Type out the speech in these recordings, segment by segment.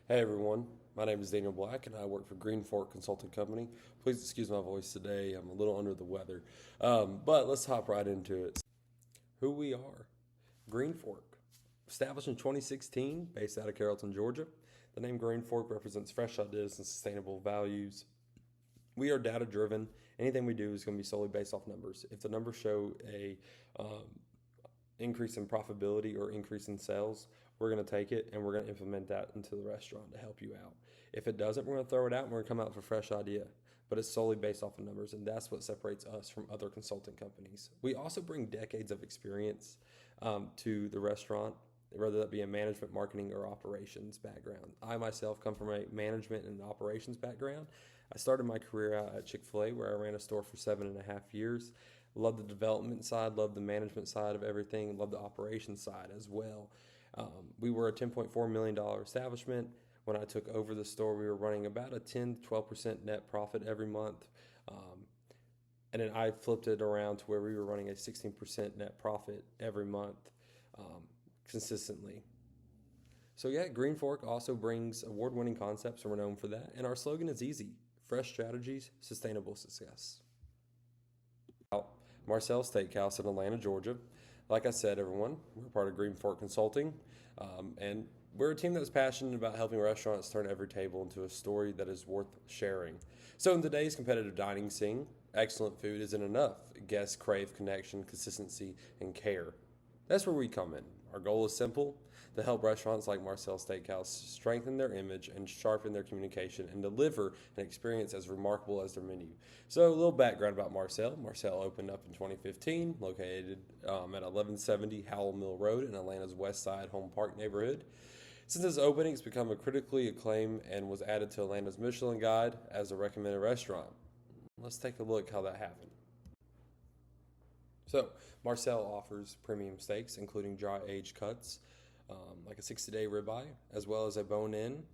Hey everyone, my name is Daniel Black and I work for Green Fork Consulting Company. Please excuse my voice today, I'm a little under the weather. But let's hop right into it. Who we are Green Fork, established in 2016, based out of Carrollton, Georgia. The name Green Fork represents fresh ideas and sustainable values. We are data driven. Anything we do is going to be solely based off numbers. If the numbers show a increase in profitability or increase in sales, we're going to take it and we're going to implement that into the restaurant to help you out. If it doesn't, we're going to throw it out and we're going to come out with a fresh idea. But it's solely based off of numbers, and that's what separates us from other consulting companies. We also bring decades of experience to the restaurant, whether that be a management, marketing, or operations background. I myself come from a management and operations background. I started my career out at Chick-fil-A, where I ran a store for 7.5 years. Love the development side, love the management side of everything, love the operations side as well. We were a $10.4 million establishment. When I took over the store, we were running about a 10 to 12% net profit every month. And then I flipped it around to where we were running a 16% net profit every month consistently. So, yeah, Green Fork also brings award winning concepts, and we're known for that. And our slogan is easy: fresh strategies, sustainable success. Marcel Steakhouse in Atlanta, Georgia. Like I said, everyone, we're part of Green Fork Consulting, and we're a team that's passionate about helping restaurants turn every table into a story that is worth sharing. So, in today's competitive dining scene, excellent food isn't enough. Guests crave connection, consistency, and care. That's where we come in. Our goal is simple: to help restaurants like Marcel Steakhouse strengthen their image and sharpen their communication and deliver an experience as remarkable as their menu. So, a little background about Marcel. Marcel opened up in 2015, located at 1170 Howell Mill Road in Atlanta's West Side Home Park neighborhood. Since its opening, it's become a critically acclaimed and was added to Atlanta's Michelin Guide as a recommended restaurant. Let's take a look how that happened. So, Marcel offers premium steaks, including dry aged cuts, like a 60-day ribeye, as well as a bone in.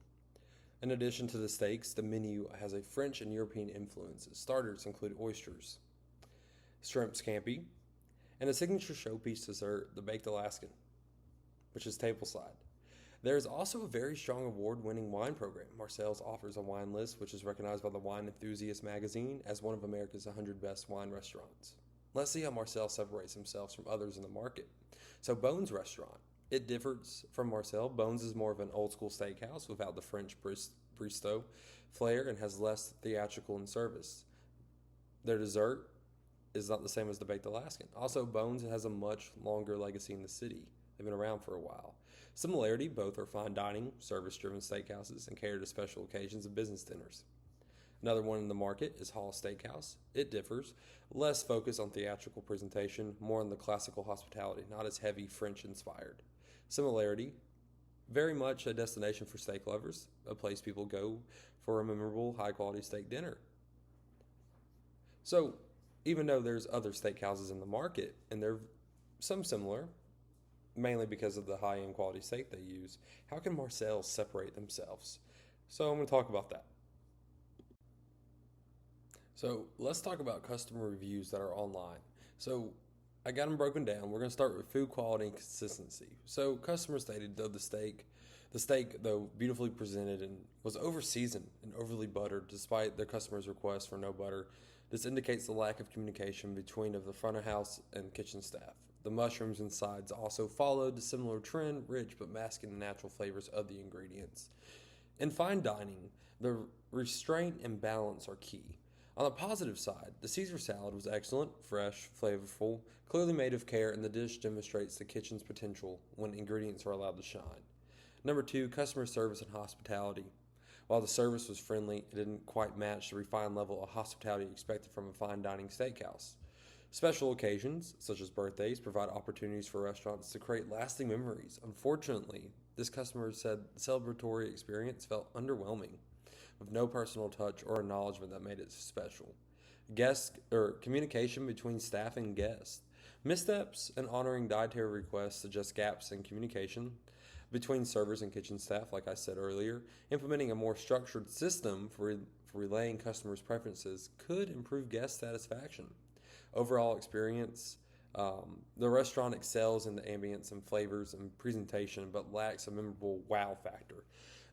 In addition to the steaks, the menu has a French and European influence. Starters include oysters, shrimp scampi, and a signature showpiece dessert, the baked Alaskan, which is tableside. There is also a very strong award-winning wine program. Marcel's offers a wine list, which is recognized by the Wine Enthusiast magazine as one of America's 100 best wine restaurants. Let's see how Marcel separates himself from others in the market. So, Bones Restaurant. It differs from Marcel. Bones is more of an old-school steakhouse without the French bistro flair and has less theatrical in service. Their dessert is not the same as the baked Alaskan. Also, Bones has a much longer legacy in the city. They've been around for a while. Similarity, both are fine dining, service-driven steakhouses and cater to special occasions and business dinners. Another one in the market is Hall Steakhouse. It differs, less focus on theatrical presentation, more on the classical hospitality, not as heavy French inspired. Similarity, very much a destination for steak lovers, a place people go for a memorable, high quality steak dinner. So, even though there's other steakhouses in the market, and they're some similar, mainly because of the high end quality steak they use, how can Marcel's separate themselves? So, I'm going to talk about that. So let's talk about customer reviews that are online. So I got them broken down. We're going to start with food quality and consistency. So customers stated though the steak though beautifully presented and was over seasoned and overly buttered, despite their customers' request for no butter. This indicates the lack of communication between of the front of house and kitchen staff. The mushrooms and sides also followed the similar trend, rich but masking the natural flavors of the ingredients. In fine dining, the restraint and balance are key. On the positive side, the Caesar salad was excellent, fresh, flavorful, clearly made with care, and the dish demonstrates the kitchen's potential when ingredients are allowed to shine. Number two, customer service and hospitality. While the service was friendly, it didn't quite match the refined level of hospitality expected from a fine dining steakhouse. Special occasions, such as birthdays, provide opportunities for restaurants to create lasting memories. Unfortunately, this customer said the celebratory experience felt underwhelming, with no personal touch or acknowledgement that made it special. Guest or communication between staff and guests. Missteps in honoring dietary requests suggest gaps in communication between servers and kitchen staff, like I said earlier. Implementing a more structured system for relaying customers' preferences could improve guest satisfaction. Overall experience, the restaurant excels in the ambience and flavors and presentation, but lacks a memorable wow factor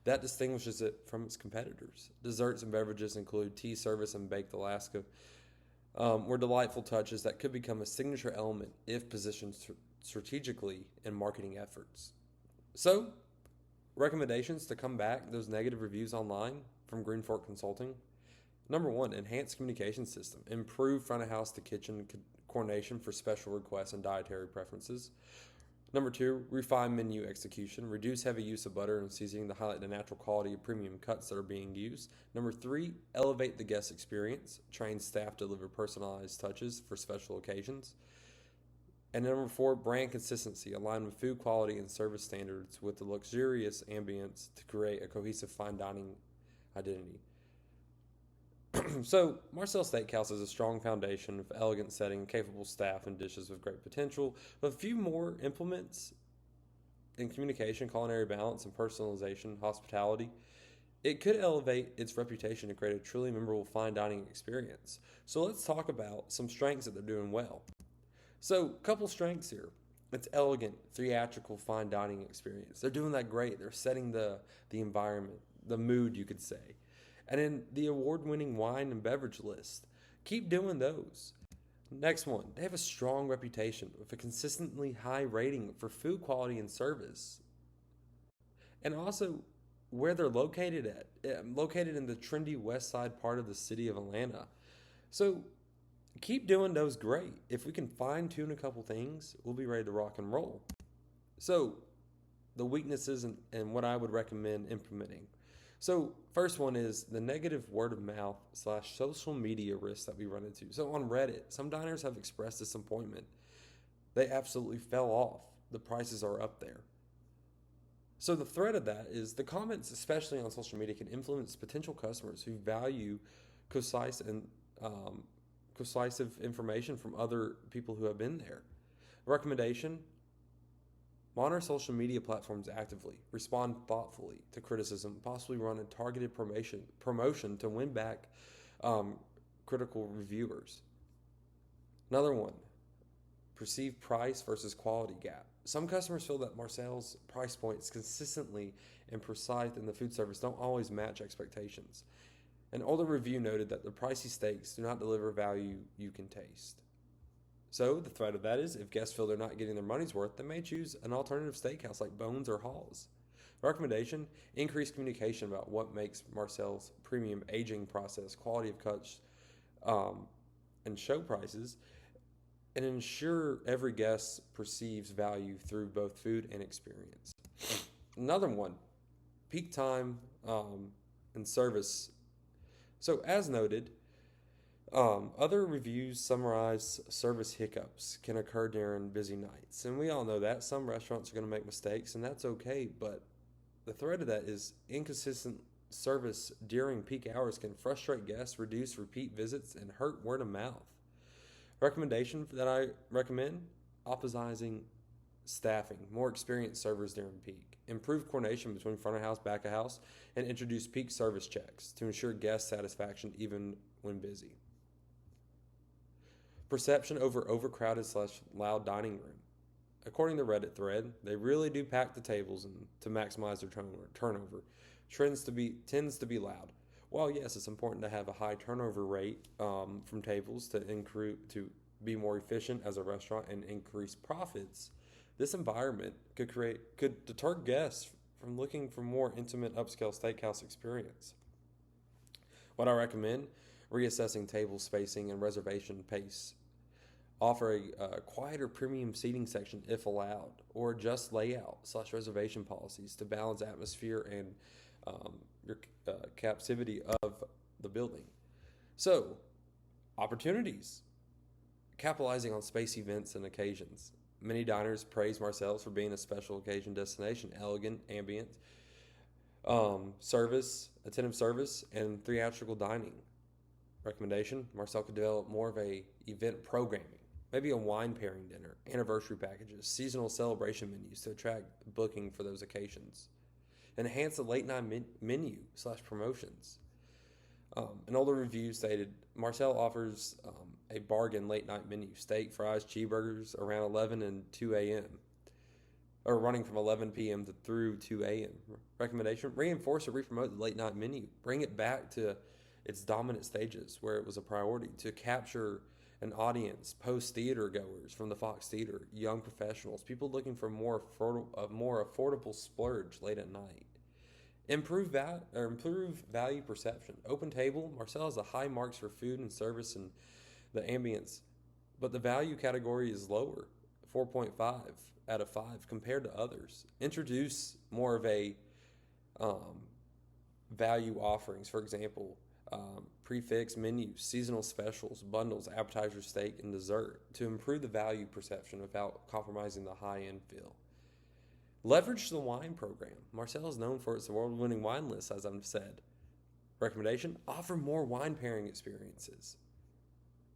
that distinguishes it from its competitors. Desserts and beverages include tea service and baked Alaska, were delightful touches that could become a signature element if positioned strategically in marketing efforts. So, recommendations to combat those negative reviews online from Green Fork Consulting. Number one, enhance communication system. Improve front of house to kitchen coordination for special requests and dietary preferences. Number two, refine menu execution. Reduce heavy use of butter and seasoning to highlight the natural quality of premium cuts that are being used. Number three, elevate the guest experience. Train staff to deliver personalized touches for special occasions. And number four, brand consistency. Align with food quality and service standards with the luxurious ambience to create a cohesive fine dining identity. So, Marcel Steakhouse is a strong foundation of elegant setting, capable staff, and dishes with great potential. With a few more implements in communication, culinary balance, and personalization, hospitality, it could elevate its reputation to create a truly memorable fine dining experience. So, let's talk about some strengths that they're doing well. So, a couple strengths here. It's elegant, theatrical, fine dining experience. They're doing that great. They're setting the environment, the mood, you could say. And in the award-winning wine and beverage list, keep doing those. Next one, they have a strong reputation with a consistently high rating for food quality and service. And also where they're located located in the trendy west side part of the city of Atlanta. So keep doing those great. If we can fine-tune a couple things, we'll be ready to rock and roll. So the weaknesses and what I would recommend implementing. So first one is the negative word of mouth / social media risks that we run into. So on Reddit, some diners have expressed disappointment. They absolutely fell off. The prices are up there. So the threat of that is the comments, especially on social media, can influence potential customers who value concise and concisive information from other people who have been there. Recommendation: monitor social media platforms actively, respond thoughtfully to criticism, possibly run a targeted promotion to win back critical reviewers. Another one, perceived price versus quality gap. Some customers feel that Marcel's price points consistently and precise in the food service don't always match expectations. An older review noted that the pricey steaks do not deliver value you can taste. So the threat of that is if guests feel they're not getting their money's worth, they may choose an alternative steakhouse like Bones or Hall's. Recommendation: increase communication about what makes Marcel's premium aging process, quality of cuts, and show prices, and ensure every guest perceives value through both food and experience. Another one, peak time and service. So as noted, other reviews summarize service hiccups can occur during busy nights. And we all know that. Some restaurants are going to make mistakes, and that's okay. But the threat of that is inconsistent service during peak hours can frustrate guests, reduce repeat visits, and hurt word of mouth. Recommendation that I recommend: optimizing staffing, more experienced servers during peak, improve coordination between front of house, back of house, and introduce peak service checks to ensure guest satisfaction even when busy. Perception over overcrowded / loud dining room. According to Reddit thread, they really do pack the tables and to maximize their turnover. Tends to be loud. While yes, it's important to have a high turnover rate from tables to be more efficient as a restaurant and increase profits, this environment could deter guests from looking for more intimate upscale steakhouse experience. What I recommend: reassessing table spacing and reservation pace. Offer a quieter premium seating section if allowed, or adjust layout / reservation policies to balance atmosphere and your capacity of the building. So, opportunities. Capitalizing on space events and occasions. Many diners praise Marcel's for being a special occasion destination. Elegant, ambient service, attentive service, and theatrical dining. Recommendation: Marcel could develop more of a event programming. Maybe a wine pairing dinner, anniversary packages, seasonal celebration menus to attract booking for those occasions. Enhance the late night menu / promotions. An older review stated Marcel offers a bargain late night menu: steak, fries, cheeseburgers around 11 and 2 a.m. or running from 11 p.m. to through 2 a.m. Recommendation: reinforce or re-promote the late night menu. Bring it back to its dominant stages where it was a priority to capture an audience, post theater goers from the Fox Theater, young professionals, people looking for a more affordable splurge late at night. Improve value perception. Open Table, Marcel has a high marks for food and service and the ambience, but the value category is lower, 4.5 out of 5 compared to others. Introduce more of a value offerings, for example, prefix menus, seasonal specials, bundles, appetizer, steak, and dessert to improve the value perception without compromising the high-end feel. Leverage the wine program. Marcel is known for its award-winning wine list, as I've said. Recommendation: offer more wine pairing experiences.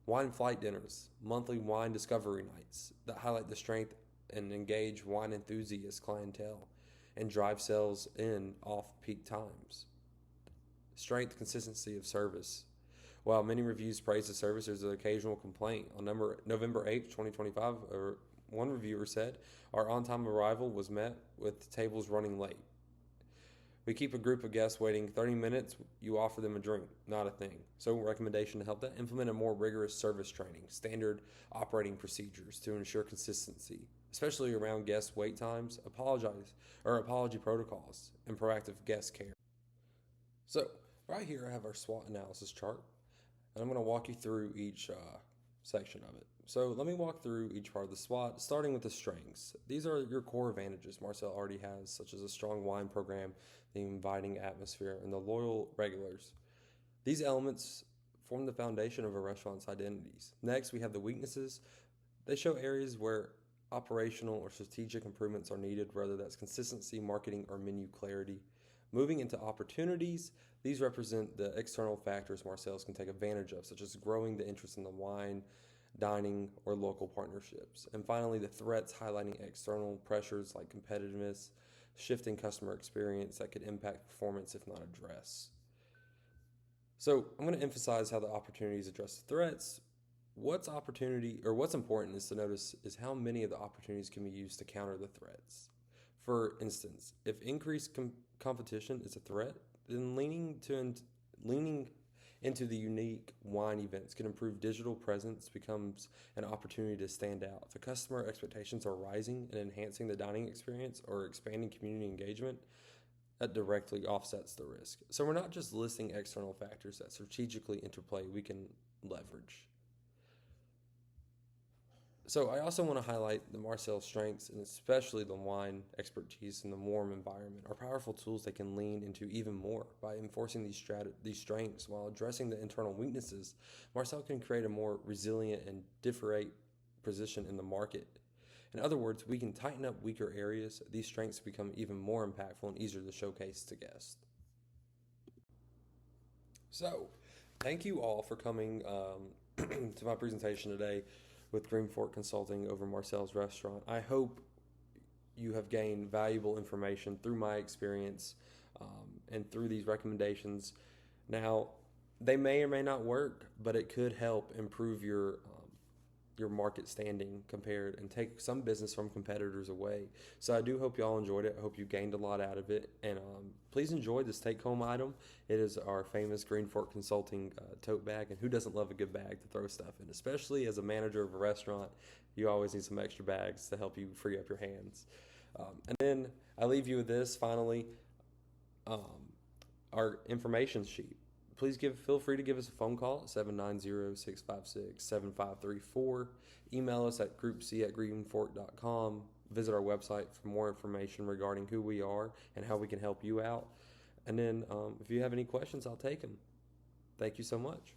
Wine flight dinners, monthly wine discovery nights that highlight the strength and engage wine enthusiast clientele and drive sales in off-peak times. Strength, consistency of service. While many reviews praise the service, there's an occasional complaint. On November 8th, 2025, one reviewer said, "Our on-time arrival was met with tables running late. We keep a group of guests waiting 30 minutes. You offer them a drink, not a thing." So, recommendation to help that: implement a more rigorous service training, standard operating procedures to ensure consistency, especially around guest wait times, apology protocols, and proactive guest care. So, right here I have our SWOT analysis chart, and I'm going to walk you through each section of it. So let me walk through each part of the SWOT, starting with the strengths. These are your core advantages Marcel already has, such as a strong wine program, the inviting atmosphere, and the loyal regulars. These elements form the foundation of a restaurant's identities. Next, we have the weaknesses. They show areas where operational or strategic improvements are needed, whether that's consistency, marketing, or menu clarity. Moving into opportunities, these represent the external factors Marcel's can take advantage of, such as growing the interest in the wine, dining, or local partnerships. And finally, the threats, highlighting external pressures like competitiveness, shifting customer experience that could impact performance if not addressed. So I'm going to emphasize how the opportunities address the threats. What's important is to notice is how many of the opportunities can be used to counter the threats. For instance, if increased competition is a threat, then leaning into the unique wine events can improve digital presence, becomes an opportunity to stand out. If the customer expectations are rising and enhancing the dining experience or expanding community engagement, that directly offsets the risk. So we're not just listing external factors that strategically interplay, we can leverage. So I also want to highlight the Marcel's strengths, and especially the wine expertise and the warm environment are powerful tools they can lean into even more. By enforcing these strengths while addressing the internal weaknesses, Marcel can create a more resilient and differentiate position in the market. In other words, we can tighten up weaker areas. These strengths become even more impactful and easier to showcase to guests. So, thank you all for coming to my presentation today with Green Fork Consulting over Marcel's Restaurant. I hope you have gained valuable information through my experience and through these recommendations. Now, they may or may not work, but it could help improve your market standing compared and take some business from competitors away. So I do hope y'all enjoyed it. I hope you gained a lot out of it. And please enjoy this take-home item. It is our famous Green Fork Consulting tote bag. And who doesn't love a good bag to throw stuff in? Especially as a manager of a restaurant, you always need some extra bags to help you free up your hands. And then I leave you with this, finally, our information sheet. Please feel free to give us a phone call at 790-656-7534. Email us at groupc@greenfork.com. Visit our website for more information regarding who we are and how we can help you out. And then if you have any questions, I'll take them. Thank you so much.